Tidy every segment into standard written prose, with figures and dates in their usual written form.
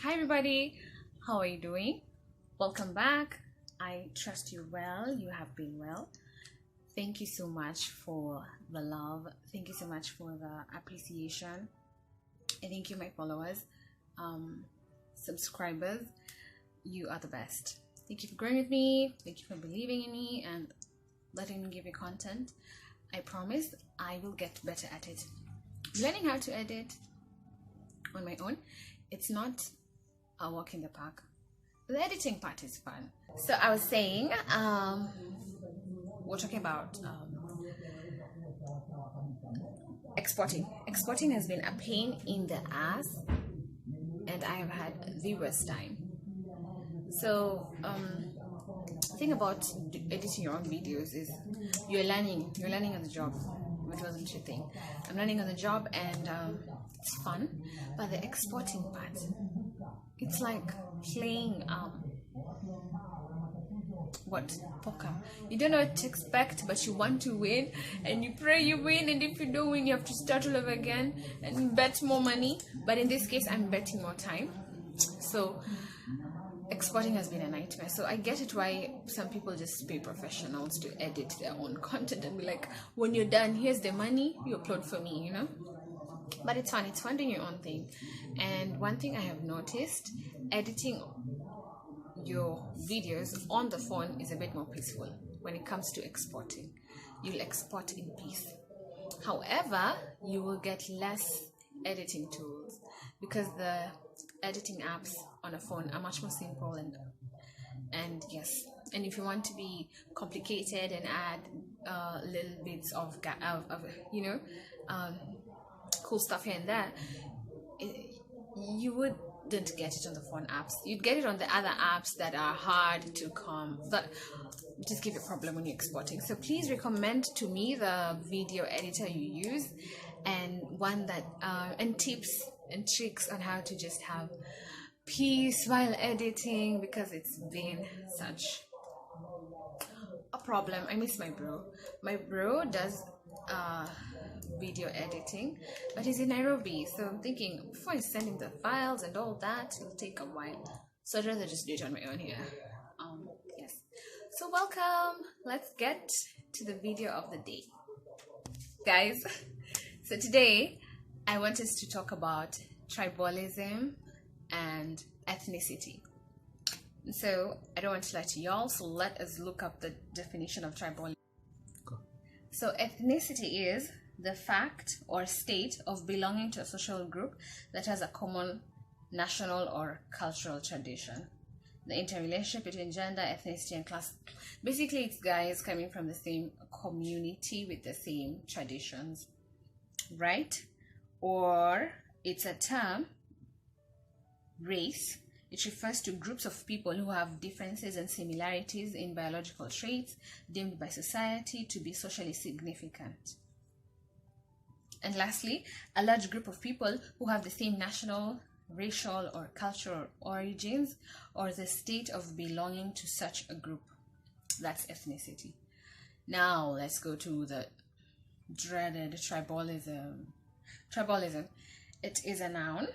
Hi everybody, how are you doing? Welcome back. I trust you well. You have been well. Thank you so much for the love. Thank you so much for the appreciation. And thank you, my followers, subscribers. You are the best. Thank you for growing with me. Thank you for believing in me and letting me give you content. I promise I will get better at it. Learning how to edit on my own, it's not a walk in the park. The editing part is fun. So I was saying, we're talking about exporting. Exporting has been a pain in the ass, and I have had the worst time. So the thing about editing your own videos is you're learning on the job. It wasn't your thing. I'm learning on the job, and it's fun, but the exporting part, it's like playing poker. You don't know what to expect, but you want to win, and you pray you win, and if you don't win, you have to start all over again and bet more money. But in this case, I'm betting more time. So exporting has been a nightmare. So I get it why some people just pay professionals to edit their own content and be like, when you're done, here's the money, you upload for me, you know. But it's fun doing your own thing. And one thing I have noticed, editing your videos on the phone is a bit more peaceful. When it comes to exporting, you'll export in peace. However, you will get less editing tools because the editing apps on a phone are much more simple and yes, and if you want to be complicated and add little bits of you know, cool stuff here and there, you wouldn't get it on the phone apps. You'd get it on the other apps that are hard to come, that just give you a problem when you're exporting. So please recommend to me the video editor you use, and one that and tips and tricks on how to just have peace while editing, because it's been such a problem. I miss my bro. My bro does video editing, but he's in Nairobi, so I'm thinking before I send him the files and all that, it'll take a while, so I'd rather just do it on my own here. Yes, so welcome. Let's get to the video of the day, guys. So today I want us to talk about tribalism and ethnicity. So I don't want to lie to y'all, so let us look up the definition of tribalism. So ethnicity is the fact or state of belonging to a social group that has a common national or cultural tradition. The interrelationship between gender, ethnicity, and class. Basically, it's guys coming from the same community with the same traditions, right? Or it's a term, race. It refers to groups of people who have differences and similarities in biological traits deemed by society to be socially significant. And lastly, a large group of people who have the same national, racial, or cultural origins or the state of belonging to such a group. That's ethnicity. Now let's go to the dreaded tribalism. Tribalism. It is a noun.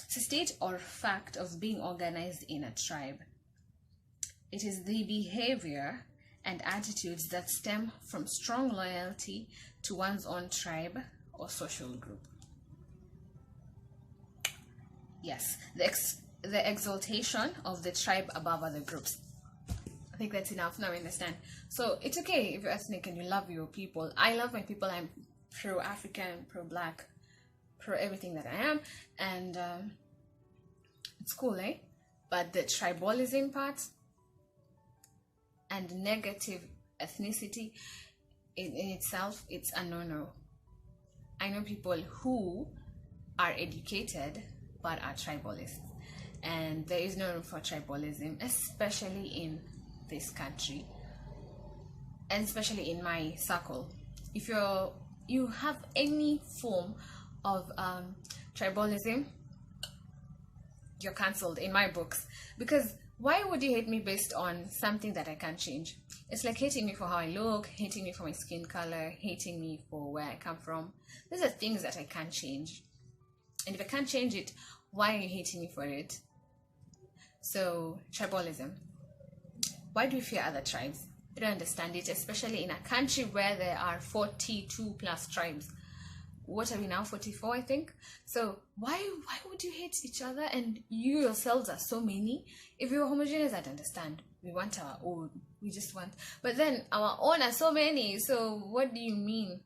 It's a state or fact of being organized in a tribe. It is the behavior and attitudes that stem from strong loyalty to one's own tribe or social group. Yes, the exaltation of the tribe above other groups. I think that's enough. Now I understand. So it's okay if you're ethnic and you love your people. I love my people. I'm pro-African, pro-Black, pro everything that I am, and it's cool, eh? But the tribalism part and negative ethnicity in itself, it's a no-no. I know people who are educated but are tribalists, and there is no room for tribalism, especially in this country and especially in my circle. If you have any form of tribalism, you're cancelled in my books, because why would you hate me based on something that I can't change? It's like hating me for how I look, hating me for my skin color, hating me for where I come from. These are things that I can't change, and if I can't change it, why are you hating me for it? So, tribalism. Why do we fear other tribes? I don't understand it, especially in a country where there are 42 plus tribes. What are we now, 44, I think? So why would you hate each other? And you yourselves are so many. If we were homogeneous, I'd understand. We want our own. We just want. But then our own are so many. So what do you mean?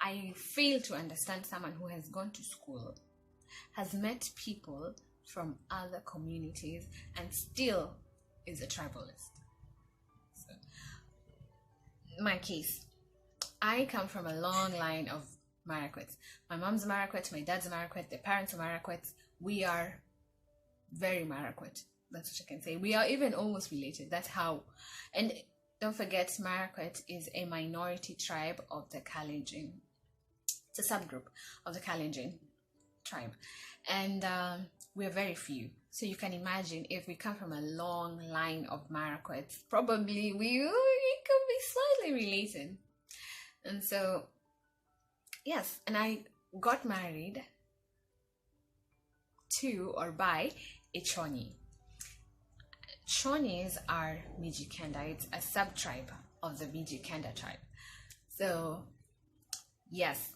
I fail to understand someone who has gone to school, has met people from other communities, and still is a tribalist. So, my case, I come from a long line of Marakwets. My mom's Marakwet, my dad's Marakwet, their parents are Marakwets. We are very Marakwet. That's what I can say. We are even almost related. That's how. And don't forget, Marakwet is a minority tribe of the Kalenjin. It's a subgroup of the Kalenjin tribe. And we're very few. So you can imagine if we come from a long line of Marakwets, probably we could be slightly related. And so, yes, and I got married to or by a Choni. Chonis are Mijikenda. It's a sub-tribe of the Mijikenda tribe. So, yes,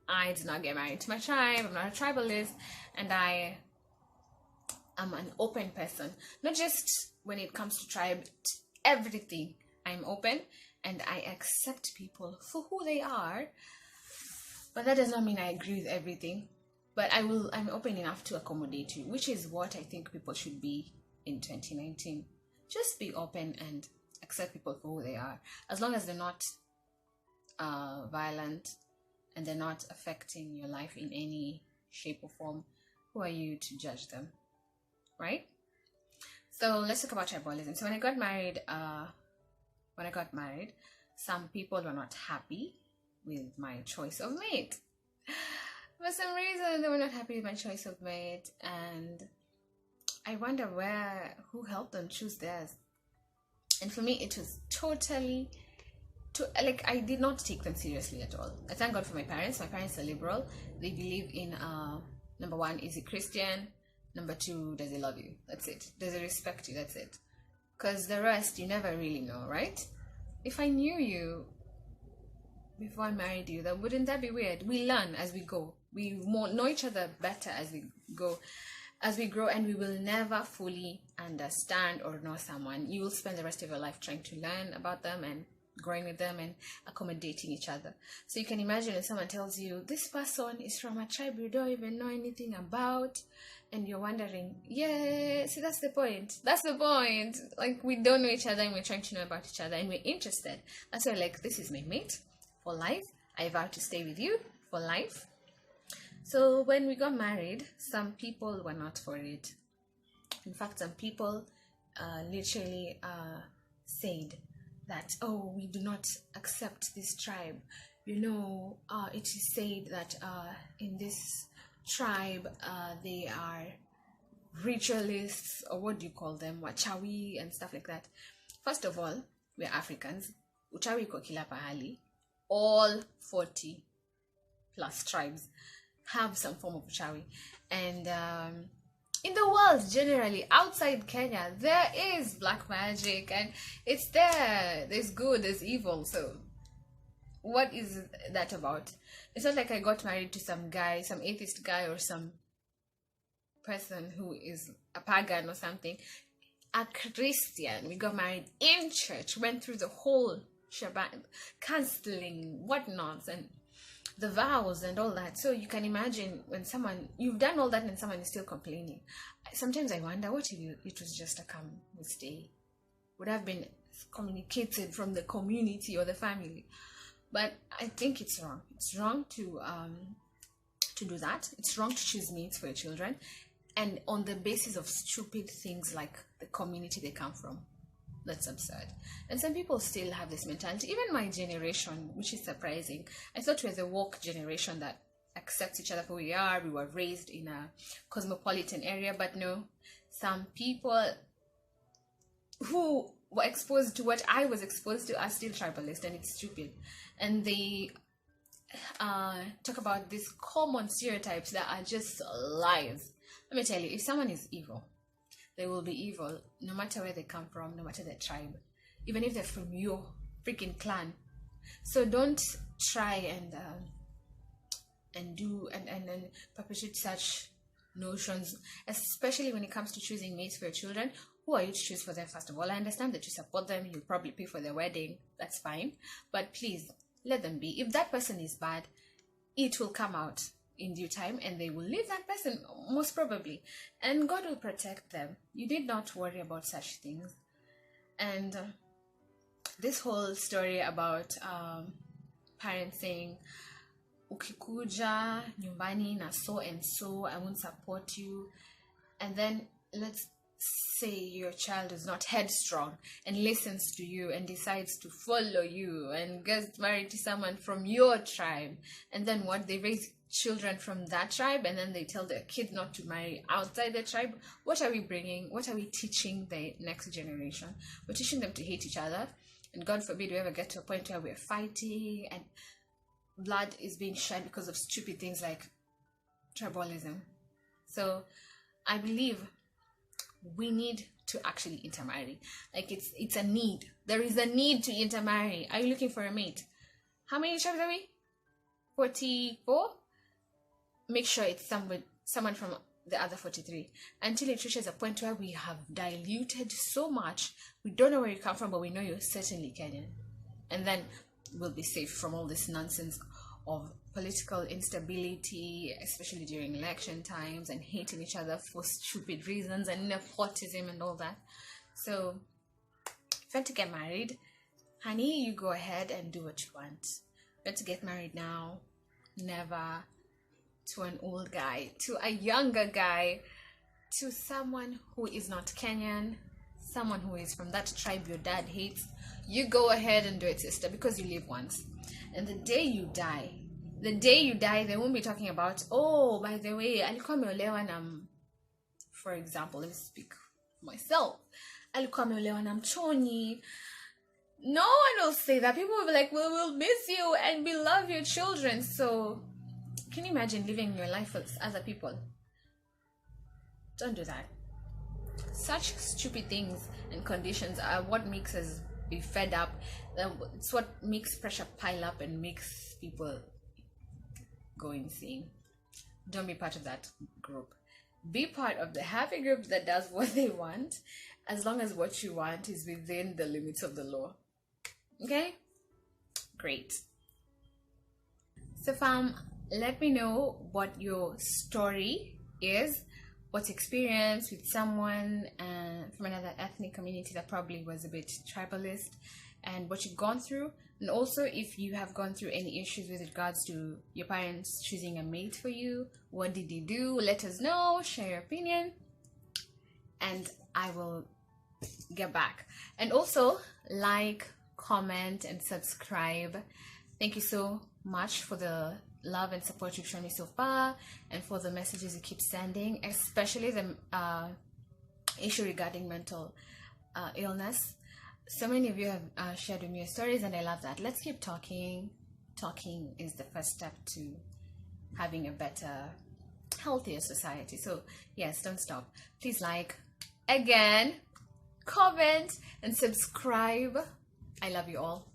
I did not get married to my tribe. I'm not a tribalist, and I am an open person. Not just when it comes to tribe, everything. I'm open, and I accept people for who they are. But that does not mean I agree with everything. But I'm open enough to accommodate you, which is what I think people should be in 2019. Just be open and accept people for who they are. As long as they're not violent and they're not affecting your life in any shape or form, who are you to judge them? Right? So let's talk about tribalism. So when I got married, some people were not happy with my choice of mate. For some reason, they were not happy with my choice of mate, and I wonder who helped them choose theirs. And for me, it was totally, I did not take them seriously at all. I thank God for my parents. My parents are liberal. They believe in, number one, is he Christian? Number two, does he love you? That's it. Does he respect you? That's it. Because the rest, you never really know, right? If I knew you before I married you, then wouldn't that be weird? We learn as we go. We know each other better as we go. As we grow, and we will never fully understand or know someone. You will spend the rest of your life trying to learn about them and growing with them and accommodating each other. So you can imagine if someone tells you, this person is from a tribe you don't even know anything about, and you're wondering, yeah, see, that's the point. That's the point. Like, we don't know each other and we're trying to know about each other and we're interested. That's why, like, this is my mate for life. I vow to stay with you for life. So when we got married, some people were not for it. In fact, some people literally said that, oh, we do not accept this tribe. You know, it is said that in this tribe, they are ritualists, or what do you call them, wachawi and stuff like that. First of all, we're Africans. Uchawi iko kila pahali. All 40 plus tribes have some form of uchawi, and in the world generally, outside Kenya, there is black magic, and it's there's good, there's evil. So what is that about? It's not like I got married to some guy, some atheist guy, or some person who is a pagan or something. A Christian. We got married in church, went through the whole shebang, counseling, whatnot, and the vows and all that. So you can imagine when you've done all that and someone is still complaining. Sometimes I wonder, what if it was just a come and stay? Would have been communicated from the community or the family. But I think it's wrong. It's wrong to do that. It's wrong to choose mates for your children, and on the basis of stupid things like the community they come from. That's absurd. And some people still have this mentality. Even my generation, which is surprising. I thought we were the woke generation that accepts each other for who we are. We were raised in a cosmopolitan area, but no. Some people who were exposed to what I was exposed to are still tribalist, and it's stupid. And they talk about these common stereotypes that are just lies. Let me tell you, if someone is evil, they will be evil, no matter where they come from, no matter their tribe, even if they're from your freaking clan. So don't try and perpetuate such notions, especially when it comes to choosing mates for your children. Who are you to choose for them? First of all, I understand that you support them, you probably pay for their wedding, that's fine, but please let them be. If that person is bad, it will come out in due time, and they will leave that person, most probably, and God will protect them. You need not worry about such things. And this whole story about parents saying, ukikuja nyumbani na so and so, I won't support you, and then let's say your child is not headstrong and listens to you and decides to follow you and gets married to someone from your tribe, and then what, they raise children from that tribe, and then they tell their kids not to marry outside the tribe. What are we bringing? What are we teaching the next generation? We're teaching them to hate each other, and God forbid we ever get to a point where we're fighting and blood is being shed because of stupid things like tribalism. So I believe we need to actually intermarry. Like, it's a need. There is a need to intermarry. Are you looking for a mate? How many tribes are we? 44? Make sure it's someone from the other 43, until it reaches a point where we have diluted so much, we don't know where you come from, but we know you're certainly Kenyan. And then we'll be safe from all this nonsense of political instability, especially during election times, and hating each other for stupid reasons, and nepotism and all that. So if you want to get married, honey, you go ahead and do what you want. You want to get married now? Never. To an old guy, to a younger guy, to someone who is not Kenyan, someone who is from that tribe your dad hates, you go ahead and do it, sister, because you live once. And the day you die, they won't be talking about, oh, by the way, alikuwa ameolewa na, for example, let me speak for myself, alikuwa ameolewa na mchoni. No one will say that. People will be like, well, we'll miss you and we love your children. So can you imagine living your life with other people? Don't do that. Such stupid things and conditions are what makes us be fed up. It's what makes pressure pile up and makes people go insane. Don't be part of that group. Be part of the happy group that does what they want, as long as what you want is within the limits of the law. Okay? Great. So fam, let me know what your story is, what's experience with someone from another ethnic community that probably was a bit tribalist, and what you've gone through. And also, if you have gone through any issues with regards to your parents choosing a mate for you, what did they do? Let us know, share your opinion, and I will get back. And also, like, comment, and subscribe. Thank you so much for the love and support you've shown me so far, and for the messages you keep sending, especially the issue regarding mental illness. So many of you have shared with me your stories, and I love that. Let's keep talking. Talking is the first step to having a better, healthier society. So yes, don't stop. Please like, again, comment, and subscribe. I love you all.